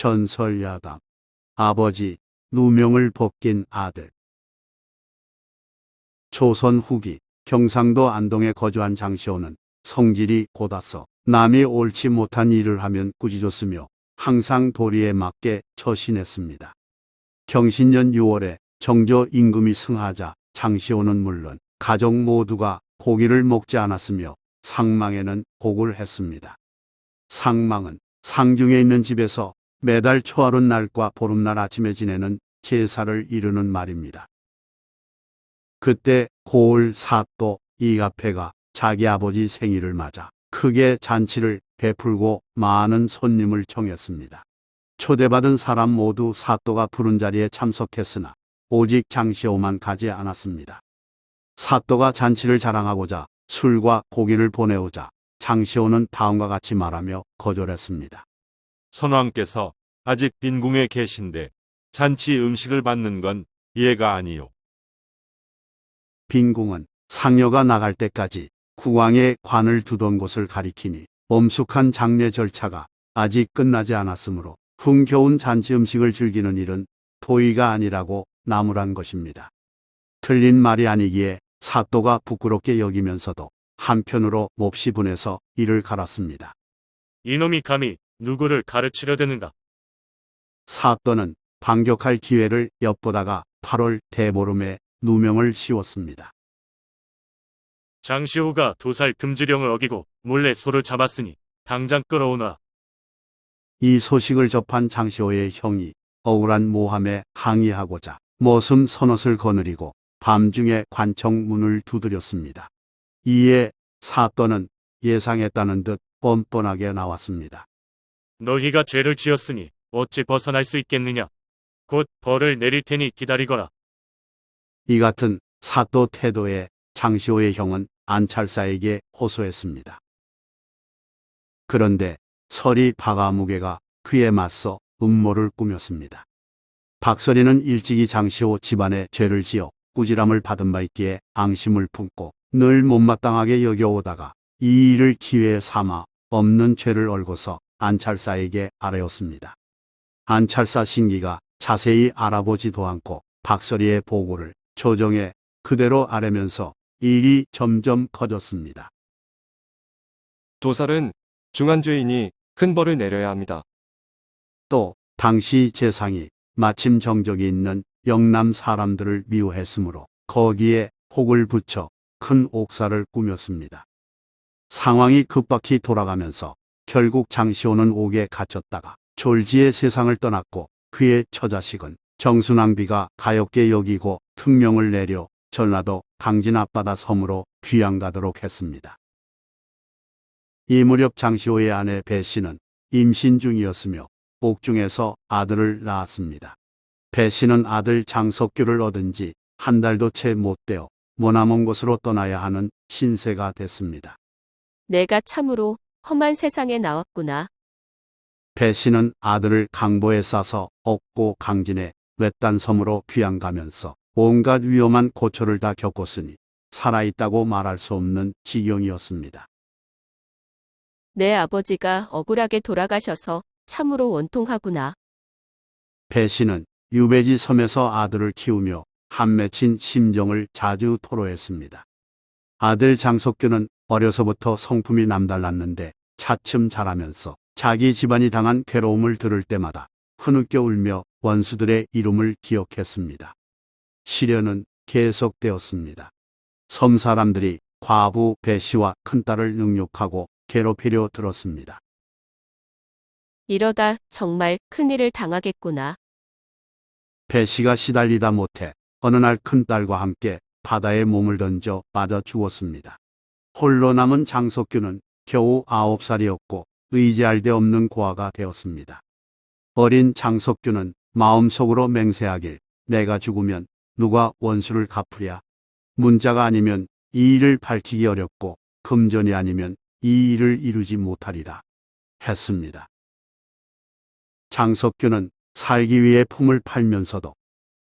전설야담. 아버지, 누명을 벗긴 아들. 조선 후기 경상도 안동에 거주한 장시호는 성질이 곧아서 남이 옳지 못한 일을 하면 꾸짖었으며 항상 도리에 맞게 처신했습니다. 경신년 6월에 정조 임금이 승하자 장시호는 물론 가족 모두가 고기를 먹지 않았으며 상망에는 복을 했습니다. 상망은 상중에 있는 집에서 매달 초하룻 날과 보름날 아침에 지내는 제사를 이루는 말입니다. 그때 고을 사또 이가폐가 자기 아버지 생일을 맞아 크게 잔치를 베풀고 많은 손님을 청했습니다. 초대받은 사람 모두 사또가 부른 자리에 참석했으나 오직 장시호만 가지 않았습니다. 사또가 잔치를 자랑하고자 술과 고기를 보내오자 장시호는 다음과 같이 말하며 거절했습니다. 선왕께서 아직 빈궁에 계신데 잔치 음식을 받는 건 이해가 아니요. 빈궁은 상여가 나갈 때까지 국왕의 관을 두던 곳을 가리키니 엄숙한 장례 절차가 아직 끝나지 않았으므로 흥겨운 잔치 음식을 즐기는 일은 도의가 아니라고 나무란 것입니다. 틀린 말이 아니기에 사또가 부끄럽게 여기면서도 한편으로 몹시 분해서 이를 갈았습니다. 이놈이 감히 누구를 가르치려 드는가? 사또는 반격할 기회를 엿보다가 8월 대보름에 누명을 씌웠습니다. 장시호가 도살 금지령을 어기고 몰래 소를 잡았으니 당장 끌어오너라. 이 소식을 접한 장시호의 형이 억울한 모함에 항의하고자 머슴 서넛을 거느리고 밤중에 관청 문을 두드렸습니다. 이에 사또는 예상했다는 듯 뻔뻔하게 나왔습니다. 너희가 죄를 지었으니 어찌 벗어날 수 있겠느냐? 곧 벌을 내릴 테니 기다리거라. 이 같은 사또 태도에 장시호의 형은 안찰사에게 호소했습니다. 그런데 서리 박아무개가 그에 맞서 음모를 꾸몄습니다. 박서리는 일찍이 장시호 집안에 죄를 지어 꾸지람을 받은 바 있기에 앙심을 품고 늘 못마땅하게 여겨오다가 이 일을 기회에 삼아 없는 죄를 얽어서 안찰사에게 아뢰었습니다. 안찰사 신기가 자세히 알아보지도 않고 박서리의 보고를 조정에 그대로 아뢰면서 일이 점점 커졌습니다. 도살은 중한 죄이니 큰 벌을 내려야 합니다. 또 당시 재상이 마침 정적이 있는 영남 사람들을 미워했으므로 거기에 혹을 붙여 큰 옥사를 꾸몄습니다. 상황이 급박히 돌아가면서 결국 장시호는 옥에 갇혔다가 졸지에 세상을 떠났고 그의 처자식은 정순왕비가 가엾게 여기고 특명을 내려 전라도 강진 앞바다 섬으로 귀양가도록 했습니다. 이 무렵 장시호의 아내 배씨는 임신 중이었으며 옥중에서 아들을 낳았습니다. 배씨는 아들 장석규를 얻은 지 한 달도 채 못 되어 머나먼 곳으로 떠나야 하는 신세가 됐습니다. 내가 참으로 험한 세상에 나왔구나. 배씨는 아들을 강보에 싸서 업고 강진의 외딴 섬으로 귀양가면서 온갖 위험한 고초를 다 겪었으니 살아있다고 말할 수 없는 지경이었습니다. 내 아버지가 억울하게 돌아가셔서 참으로 원통하구나. 배씨는 유배지 섬에서 아들을 키우며 한 맺힌 심정을 자주 토로했습니다. 아들 장석규는 어려서부터 성품이 남달랐는데 차츰 자라면서 자기 집안이 당한 괴로움을 들을 때마다 흐느껴 울며 원수들의 이름을 기억했습니다. 시련은 계속되었습니다. 섬 사람들이 과부 배씨와 큰딸을 능욕하고 괴롭히려 들었습니다. 이러다 정말 큰일을 당하겠구나. 배씨가 시달리다 못해 어느 날 큰딸과 함께 바다에 몸을 던져 빠져 죽었습니다. 홀로 남은 장석규는 겨우 9살이었고 의지할 데 없는 고아가 되었습니다. 어린 장석규는 마음속으로 맹세하길 내가 죽으면 누가 원수를 갚으랴. 문자가 아니면 이 일을 밝히기 어렵고 금전이 아니면 이 일을 이루지 못하리라 했습니다. 장석규는 살기 위해 품을 팔면서도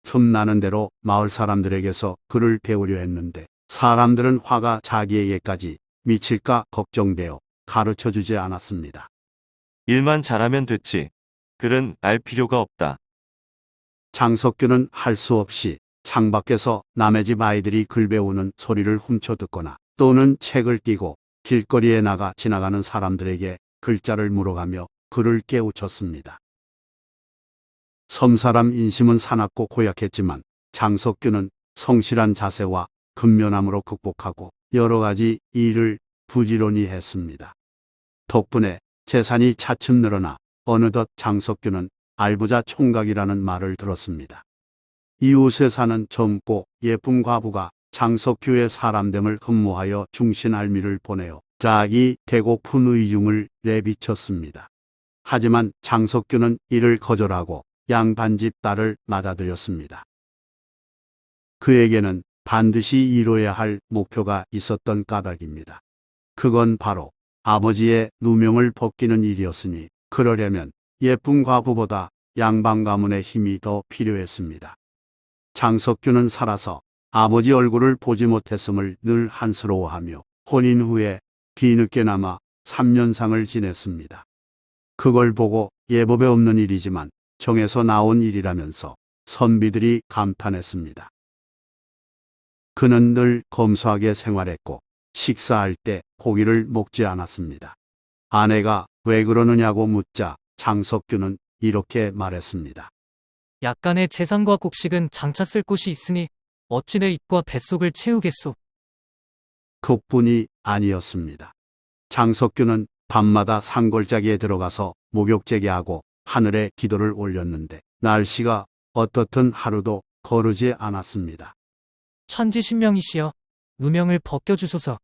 틈나는 대로 마을 사람들에게서 글을 배우려 했는데 사람들은 화가 자기에게까지 미칠까 걱정되어 가르쳐주지 않았습니다. 일만 잘하면 됐지. 댓글은 알 필요가 없다. 장석규는 할 수 없이 창밖에서 남의 집 아이들이 글 배우는 소리를 훔쳐 듣거나 또는 책을 띄고 길거리에 나가 지나가는 사람들에게 글자를 물어가며 그를 깨우쳤습니다. 섬사람 인심은 사납고 고약했지만 장석규는 성실한 자세와 근면함으로 극복하고 여러 가지 일을 부지런히 했습니다. 덕분에 재산이 차츰 늘어나 어느덧 장석규는 알부자 총각이라는 말을 들었습니다. 이웃에 사는 젊고 예쁜 과부가 장석규의 사람됨을 흠모하여 중신알미를 보내어 자기 배고픈 의중을 내비쳤습니다. 하지만 장석규는 이를 거절하고 양반집 딸을 맞아들였습니다. 그에게는 반드시 이뤄야 할 목표가 있었던 까닭입니다. 그건 바로 아버지의 누명을 벗기는 일이었으니 그러려면 예쁜 과부보다 양반 가문의 힘이 더 필요했습니다. 장석규는 살아서 아버지 얼굴을 보지 못했음을 늘 한스러워하며 혼인 후에 뒤늦게나마 3년상을 지냈습니다. 그걸 보고 예법에 없는 일이지만 정에서 나온 일이라면서 선비들이 감탄했습니다. 그는 늘 검소하게 생활했고 식사할 때 고기를 먹지 않았습니다. 아내가 왜 그러느냐고 묻자 장석규는 이렇게 말했습니다. 약간의 재산과 곡식은 장차 쓸 곳이 있으니 어찌 내 입과 뱃속을 채우겠소. 그뿐이 아니었습니다. 장석규는 밤마다 산골짜기에 들어가서 목욕제기하고 하늘에 기도를 올렸는데 날씨가 어떻든 하루도 거르지 않았습니다. 천지신명이시여 누명을 벗겨주소서.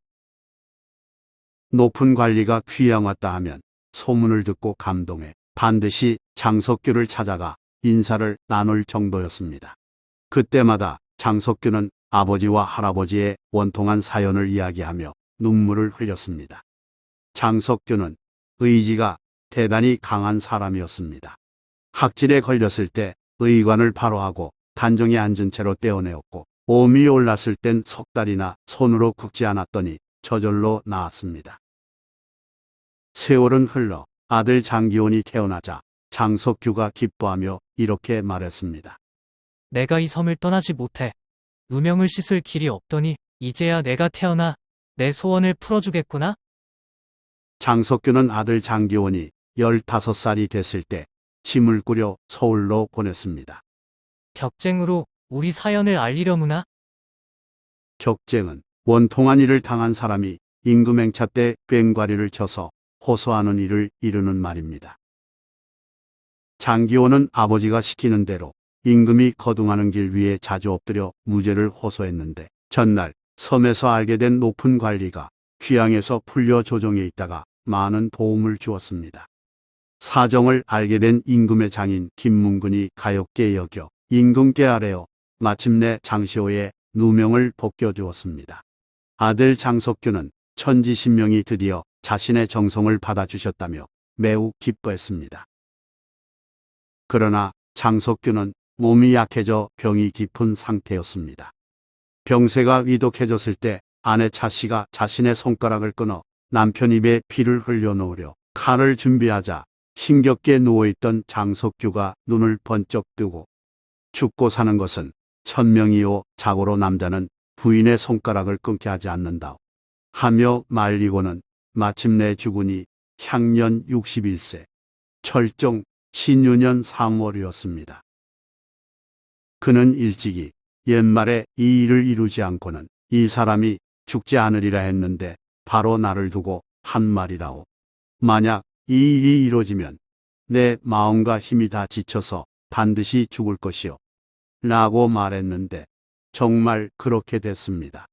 높은 관리가 귀양 왔다 하면 소문을 듣고 감동해 반드시 장석규를 찾아가 인사를 나눌 정도였습니다. 그때마다 장석규는 아버지와 할아버지의 원통한 사연을 이야기하며 눈물을 흘렸습니다. 장석규는 의지가 대단히 강한 사람이었습니다. 학질에 걸렸을 때 의관을 바로 하고 단정에 앉은 채로 떼어내었고 오미 올랐을 땐 석 달이나 손으로 굽지 않았더니 저절로 나았습니다. 세월은 흘러 아들 장기원이 태어나자 장석규가 기뻐하며 이렇게 말했습니다. 내가 이 섬을 떠나지 못해 누명을 씻을 길이 없더니 이제야 내가 태어나 내 소원을 풀어주겠구나. 장석규는 아들 장기원이 15살이 됐을 때 짐을 꾸려 서울로 보냈습니다. 격쟁으로 우리 사연을 알리려무나. 격쟁은 원통한 일을 당한 사람이 임금행차 때 꽹과리를 쳐서 호소하는 일을 이루는 말입니다. 장기원은 아버지가 시키는 대로 임금이 거둥하는 길 위에 자주 엎드려 무죄를 호소했는데 전날 섬에서 알게 된 높은 관리가 귀양에서 풀려 조정에 있다가 많은 도움을 주었습니다. 사정을 알게 된 임금의 장인 김문근이 가엾게 여겨 임금께 아뢰어 마침내 장시호의 누명을 벗겨주었습니다. 아들 장석규는 천지신명이 드디어 자신의 정성을 받아주셨다며 매우 기뻐했습니다. 그러나 장석규는 몸이 약해져 병이 깊은 상태였습니다. 병세가 위독해졌을 때 아내 차씨가 자신의 손가락을 끊어 남편 입에 피를 흘려놓으려 칼을 준비하자 힘겹게 누워있던 장석규가 눈을 번쩍 뜨고 죽고 사는 것은 천명이요 자고로 남자는 부인의 손가락을 끊게 하지 않는다 하며 말리고는 마침내 죽으니 향년 61세 철종 신유년 3월이었습니다. 그는 일찍이 옛말에 이 일을 이루지 않고는 이 사람이 죽지 않으리라 했는데 바로 나를 두고 한 말이라오. 만약 이 일이 이루어지면 내 마음과 힘이 다 지쳐서 반드시 죽을 것이오. 라고 말했는데 정말 그렇게 됐습니다.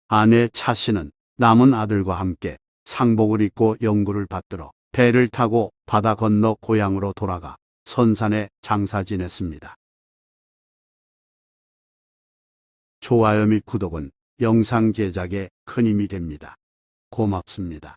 아내 차씨는 남은 아들과 함께 상복을 입고 영구를 받들어 배를 타고 바다 건너 고향으로 돌아가 선산에 장사 지냈습니다. 좋아요 및 구독은 영상 제작에 큰 힘이 됩니다. 고맙습니다.